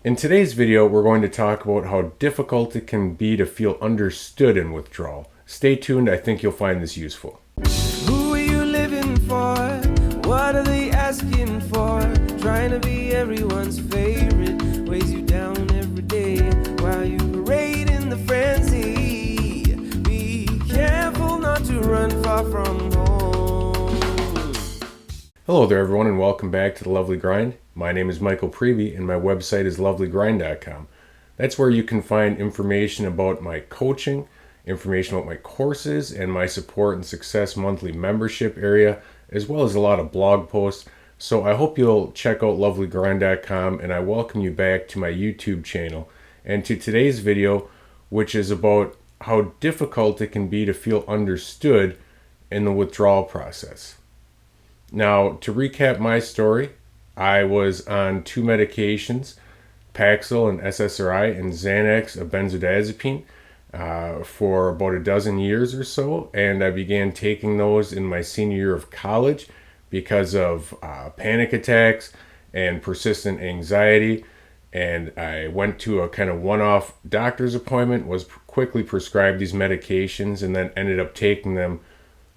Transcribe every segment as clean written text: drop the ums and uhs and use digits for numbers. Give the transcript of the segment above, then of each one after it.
In today's video, we're going to talk about how difficult it can be to feel understood in withdrawal. Stay tuned, I think you'll find this useful. Who are you living for? What are they asking for? Trying to be everyone's favorite weighs you down every day while you parade in the frenzy. Be careful not to run far from home. Hello there everyone and welcome back to The Lovely Grind. My name is Michael Prevey and my website is lovelygrind.com. That's where you can find information about my coaching, information about my courses, and my support and success monthly membership area, as well as a lot of blog posts. So I hope you'll check out lovelygrind.com, and I welcome you back to my YouTube channel and to today's video, which is about how difficult it can be to feel understood in the withdrawal process. Now, to recap my story, I was on two medications, Paxil and SSRI, and Xanax, a Benzodiazepine, for about a dozen years or so, and I began taking those in my senior year of college because of panic attacks and persistent anxiety. And I went to a kind of one-off doctor's appointment, was quickly prescribed these medications, and then ended up taking them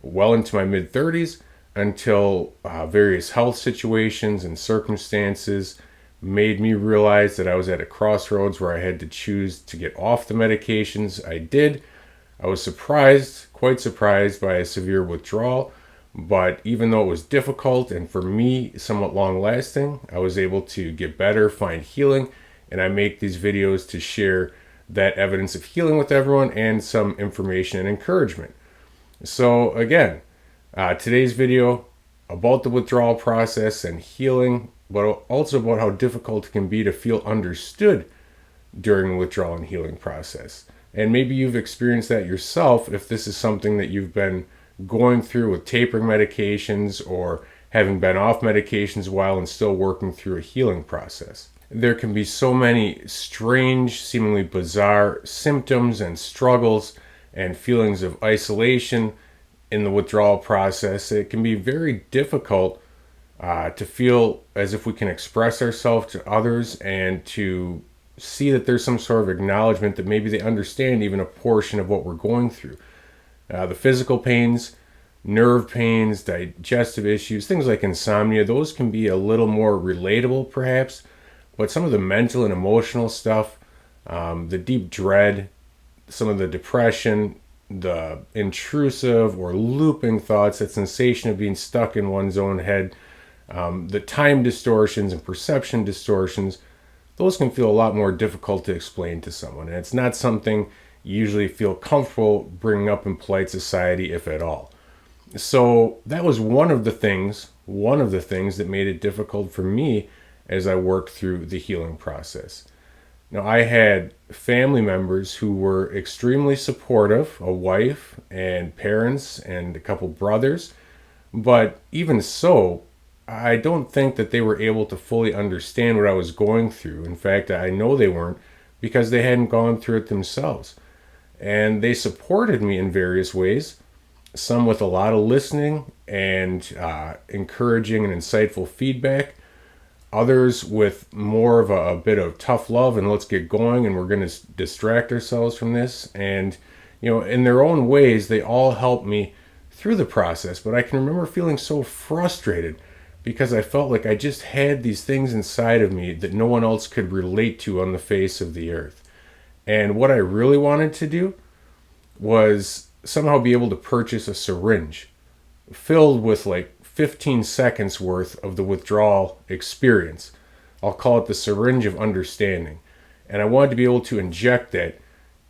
well into my mid-30s until various health situations and circumstances made me realize that I was at a crossroads where I had to choose to get off the medications. I did. I was surprised, quite surprised, by a severe withdrawal, but even though it was difficult and for me somewhat long-lasting, I was able to get better, find healing, and I make these videos to share that evidence of healing with everyone and some information and encouragement. So again, today's video about the withdrawal process and healing, but also about how difficult it can be to feel understood during the withdrawal and healing process. And maybe you've experienced that yourself if this is something that you've been going through with tapering medications or having been off medications a while and still working through a healing process. There can be so many strange, seemingly bizarre symptoms and struggles and feelings of isolation in the withdrawal process. It can be very difficult to feel as if we can express ourselves to others and to see that there's some sort of acknowledgement that maybe they understand even a portion of what we're going through. The physical pains, nerve pains, digestive issues, things like insomnia, those can be a little more relatable perhaps, but some of the mental and emotional stuff, the deep dread, some of the depression, the intrusive or looping thoughts, that sensation of being stuck in one's own head, the time distortions and perception distortions, those can feel a lot more difficult to explain to someone. And it's not something you usually feel comfortable bringing up in polite society, if at all. So that was one of the things that made it difficult for me as I worked through the healing process. Now, I had family members who were extremely supportive, a wife and parents and a couple brothers, but even so, I don't think that they were able to fully understand what I was going through. In fact, I know they weren't, because they hadn't gone through it themselves. And they supported me in various ways, some with a lot of listening and encouraging and insightful feedback, others with more of a bit of tough love and let's get going and we're going to distract ourselves from this. And, in their own ways, they all helped me through the process. But I can remember feeling so frustrated because I felt like I just had these things inside of me that no one else could relate to on the face of the earth. And what I really wanted to do was somehow be able to purchase a syringe filled with like 15 seconds worth of the withdrawal experience. I'll call it the syringe of understanding. And I wanted to be able to inject that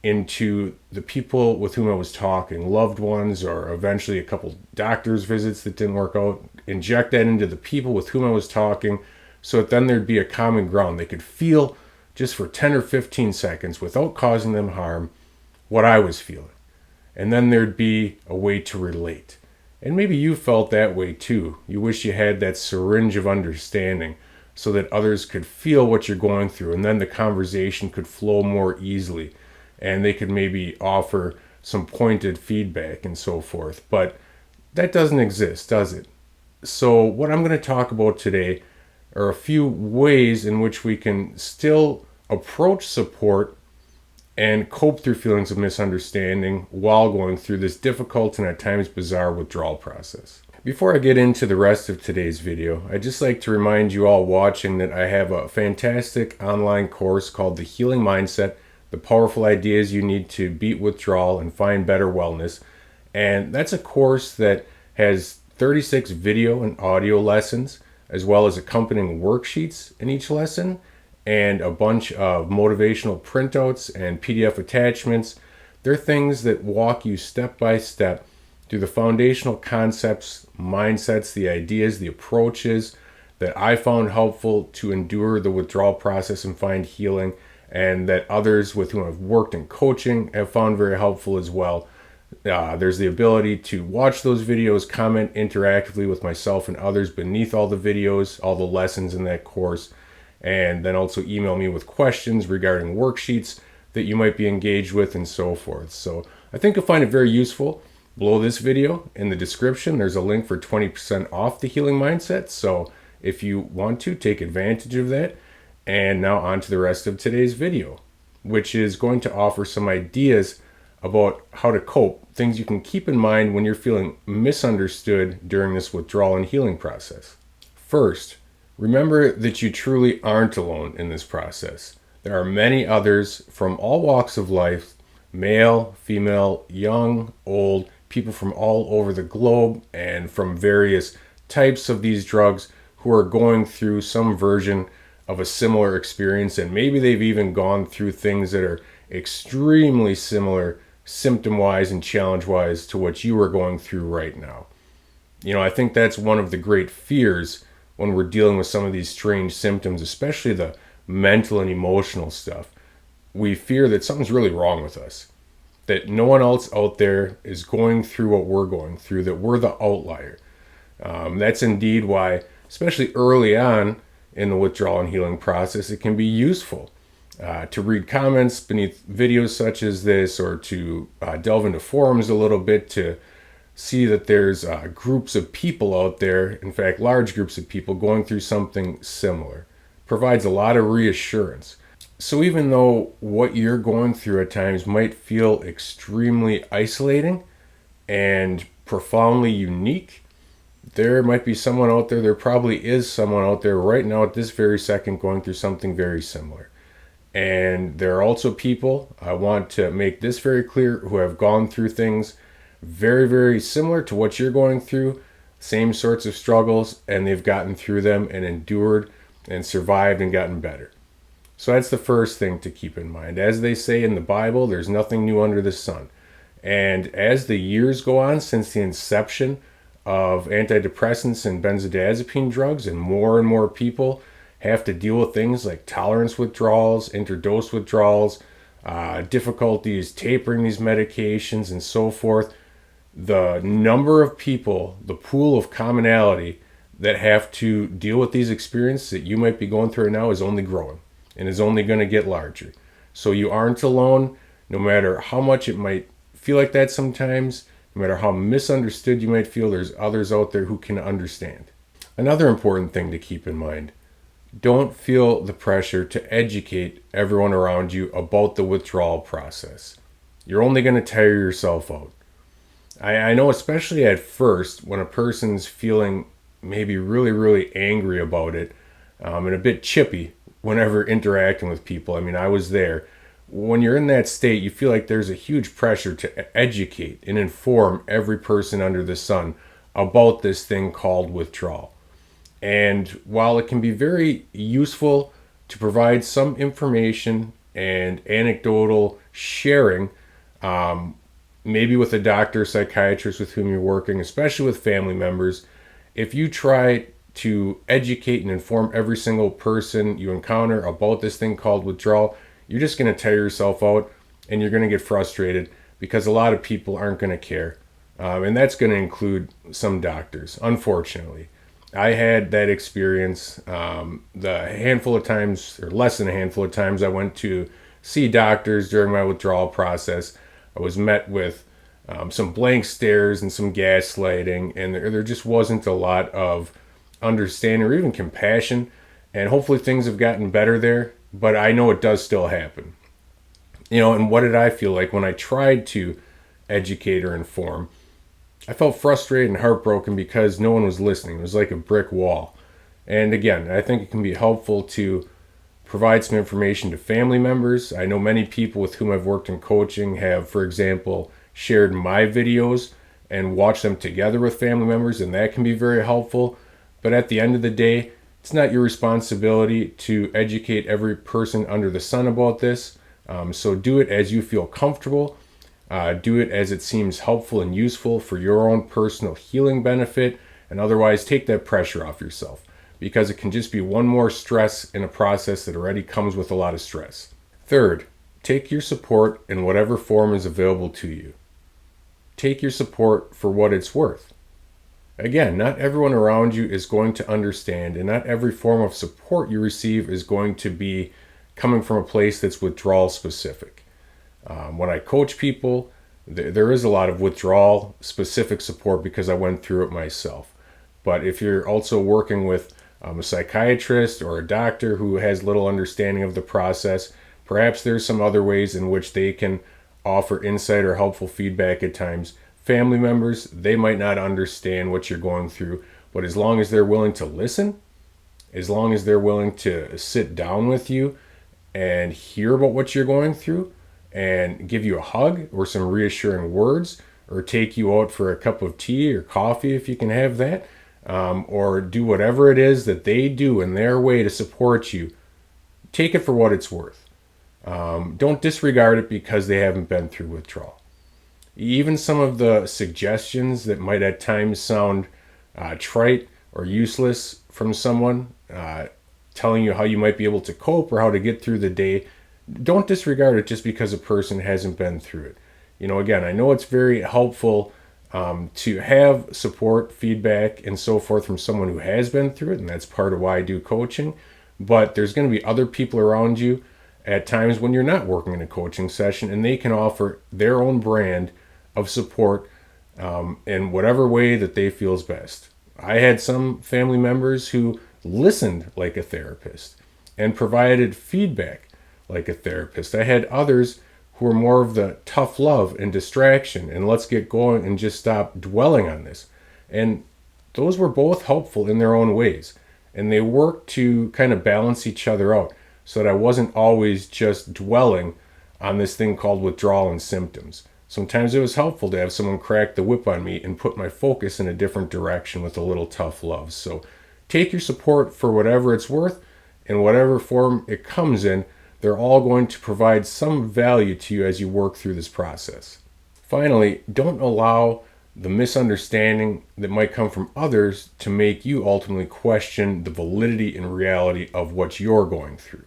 into the people with whom I was talking, loved ones, or eventually a couple doctor's visits that didn't work out, inject that into the people with whom I was talking so that then there'd be a common ground. They could feel just for 10 or 15 seconds without causing them harm what I was feeling. And then there'd be a way to relate. And maybe you felt that way too. You wish you had that syringe of understanding so that others could feel what you're going through, and then the conversation could flow more easily and they could maybe offer some pointed feedback and so forth. But that doesn't exist, does it? So what I'm going to talk about today are a few ways in which we can still approach support and cope through feelings of misunderstanding while going through this difficult and at times bizarre withdrawal process. Before I get into the rest of today's video, I'd just like to remind you all watching that I have a fantastic online course called The Healing Mindset, the powerful ideas you need to beat withdrawal and find better wellness. And that's a course that has 36 video and audio lessons, as well as accompanying worksheets in each lesson, and a bunch of motivational printouts and PDF attachments. They're things that walk you step by step through the foundational concepts, mindsets, the ideas, the approaches that I found helpful to endure the withdrawal process and find healing, and that others with whom I've worked in coaching have found very helpful as well. There's the ability to watch those videos, comment interactively with myself and others beneath all the videos, all the lessons in that course, and then also email me with questions regarding worksheets that you might be engaged with and so forth. So I think you'll find it very useful. Below this video in the description, there's a link for 20% off the Healing Mindset. So if you want to, take advantage of that. And now on to the rest of today's video, which is going to offer some ideas about how to cope, things you can keep in mind when you're feeling misunderstood during this withdrawal and healing process. First, remember that you truly aren't alone in this process. There are many others from all walks of life, male, female, young, old, people from all over the globe and from various types of these drugs who are going through some version of a similar experience, and maybe they've even gone through things that are extremely similar symptom-wise and challenge-wise to what you are going through right now. I think that's one of the great fears when we're dealing with some of these strange symptoms, especially the mental and emotional stuff. We fear that something's really wrong with us, that no one else out there is going through what we're going through, that we're the outlier. That's indeed why, especially early on in the withdrawal and healing process, it can be useful to read comments beneath videos such as this, or to delve into forums a little bit to see that there's groups of people out there, in fact large groups of people, going through something similar. Provides a lot of reassurance. So even though what you're going through at times might feel extremely isolating and profoundly unique, there might be someone out there, there probably is someone out there right now at this very second going through something very similar. And there are also people, I want to make this very clear, who have gone through things very, very similar to what you're going through, same sorts of struggles, and they've gotten through them and endured and survived and gotten better. So that's the first thing to keep in mind. As they say in the Bible, there's nothing new under the sun. And as the years go on since the inception of antidepressants and benzodiazepine drugs, and more people have to deal with things like tolerance withdrawals, interdose withdrawals, difficulties tapering these medications, and so forth, the number of people, the pool of commonality that have to deal with these experiences that you might be going through right now is only growing and is only going to get larger. So you aren't alone, no matter how much it might feel like that sometimes, no matter how misunderstood you might feel, there's others out there who can understand. Another important thing to keep in mind, don't feel the pressure to educate everyone around you about the withdrawal process. You're only going to tire yourself out. I know, especially at first, when a person's feeling maybe really angry about it, and a bit chippy whenever interacting with people. I mean, I was there. When you're in that state, you feel like there's a huge pressure to educate and inform every person under the sun about this thing called withdrawal. And while it can be very useful to provide some information and anecdotal sharing, maybe with a doctor or psychiatrist with whom you're working, especially with family members, if you try to educate and inform every single person you encounter about this thing called withdrawal, you're just going to tire yourself out and you're going to get frustrated because a lot of people aren't going to care. And that's going to include some doctors, unfortunately. I had that experience the handful of times, or less than a handful of times, I went to see doctors during my withdrawal process. I was met with some blank stares and some gaslighting, and there just wasn't a lot of understanding or even compassion And hopefully things have gotten better there, but I know it does still happen. And what did I feel like when I tried to educate or inform? I felt frustrated and heartbroken because no one was listening. It was like a brick wall. And again, I think it can be helpful to provide some information to family members. I know many people with whom I've worked in coaching have, for example, shared my videos and watched them together with family members, and that can be very helpful. But at the end of the day, it's not your responsibility to educate every person under the sun about this. So do it as you feel comfortable. Do it as it seems helpful and useful for your own personal healing benefit, and otherwise take that pressure off yourself, because it can just be one more stress in a process that already comes with a lot of stress. Third, take your support in whatever form is available to you. Take your support for what it's worth. Again, not everyone around you is going to understand, and not every form of support you receive is going to be coming from a place that's withdrawal specific. When I coach people, there is a lot of withdrawal specific support because I went through it myself. But if you're also working with a psychiatrist or a doctor who has little understanding of the process, perhaps there's some other ways in which they can offer insight or helpful feedback at times. Family members, they might not understand what you're going through, but as long as they're willing to listen, as long as they're willing to sit down with you and hear about what you're going through and give you a hug or some reassuring words, or take you out for a cup of tea or coffee if you can have that, or do whatever it is that they do in their way to support you, take it for what it's worth. Don't disregard it because they haven't been through withdrawal. Even some of the suggestions that might at times sound trite or useless from someone, telling you how you might be able to cope or how to get through the day, don't disregard it just because a person hasn't been through it. Again, I know it's very helpful to have support, feedback, and so forth from someone who has been through it, and that's part of why I do coaching. But there's going to be other people around you at times when you're not working in a coaching session, and they can offer their own brand of support in whatever way that they feel is best. I had some family members who listened like a therapist and provided feedback like a therapist. I had others who were more of the tough love and distraction and let's get going and just stop dwelling on this. And those were both helpful in their own ways. And they worked to kind of balance each other out so that I wasn't always just dwelling on this thing called withdrawal and symptoms. Sometimes it was helpful to have someone crack the whip on me and put my focus in a different direction with a little tough love. So take your support for whatever it's worth, in whatever form it comes in. They're all going to provide some value to you as you work through this process. Finally, don't allow the misunderstanding that might come from others to make you ultimately question the validity and reality of what you're going through.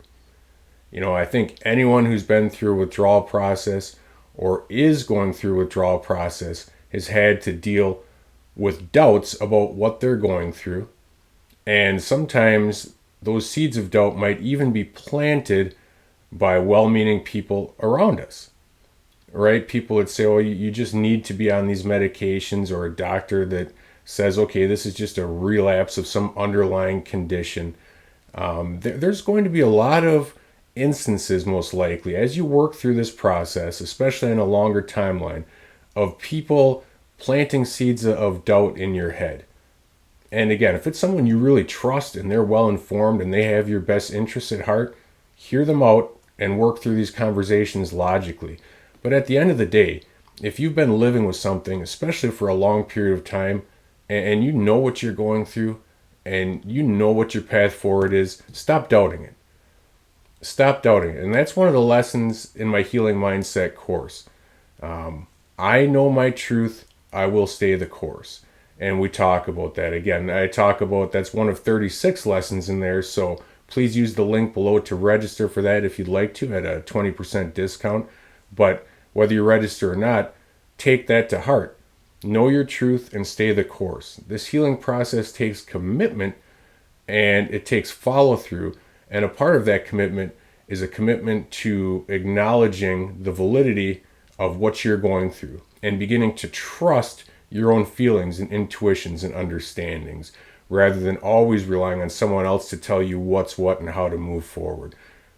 I think anyone who's been through a withdrawal process or is going through a withdrawal process has had to deal with doubts about what they're going through. And sometimes those seeds of doubt might even be planted by well-meaning people around us, right? People that say, oh, you just need to be on these medications, or a doctor that says, okay, this is just a relapse of some underlying condition. There's going to be a lot of instances, most likely, as you work through this process, especially in a longer timeline, of people planting seeds of doubt in your head. And again, if it's someone you really trust and they're well informed and they have your best interests at heart, hear them out and work through these conversations logically. But at the end of the day, if you've been living with something, especially for a long period of time, and you know what you're going through and you know what your path forward is, stop doubting it. Stop doubting it. And that's one of the lessons in my Healing Mindset course. I know my truth, I will stay the course. And we talk about that. Again, I talk about, that's one of 36 lessons in there. So please use the link below to register for that if you'd like to, at a 20% discount. But whether you register or not, take that to heart. Know your truth and stay the course. This healing process takes commitment and it takes follow through. And a part of that commitment is a commitment to acknowledging the validity of what you're going through and beginning to trust your own feelings and intuitions and understandings, rather than always relying on someone else to tell you what's what and how to move forward.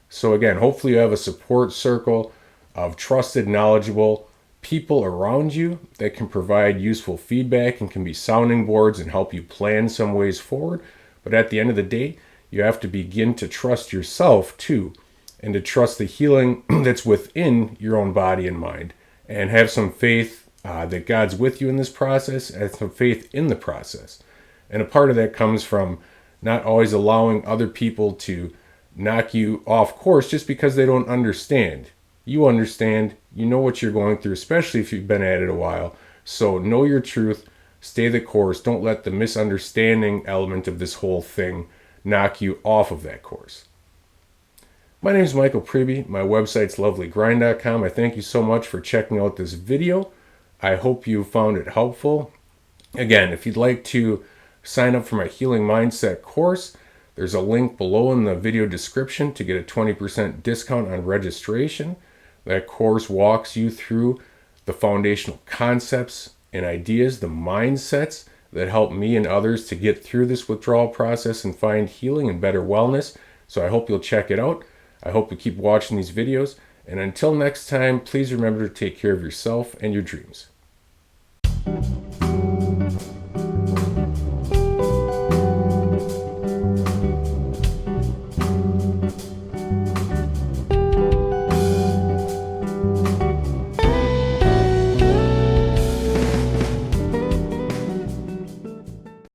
So again, hopefully you have a support circle of trusted, knowledgeable people around you that can provide useful feedback and can be sounding boards and help you plan some ways forward. But at the end of the day, you have to begin to trust yourself too, and to trust the healing that's within your own body and mind, and have some faith that God's with you in this process, and some faith in the process. And a part of that comes from not always allowing other people to knock you off course just because they don't understand. You understand, you know what you're going through, especially if you've been at it a while. So know your truth, stay the course. Don't let the misunderstanding element of this whole thing knock you off of that course. My name is Michael Preby. My website's lovelygrind.com. I thank you so much for checking out this video. I hope you found it helpful. Again, if you'd like to sign up for my Healing Mindset course, there's a link below in the video description to get a 20% discount on registration. That course walks you through the foundational concepts and ideas, the mindsets that help me and others to get through this withdrawal process and find healing and better wellness. So I hope you'll check it out. I hope you keep watching these videos. And until next time, please remember to take care of yourself and your dreams.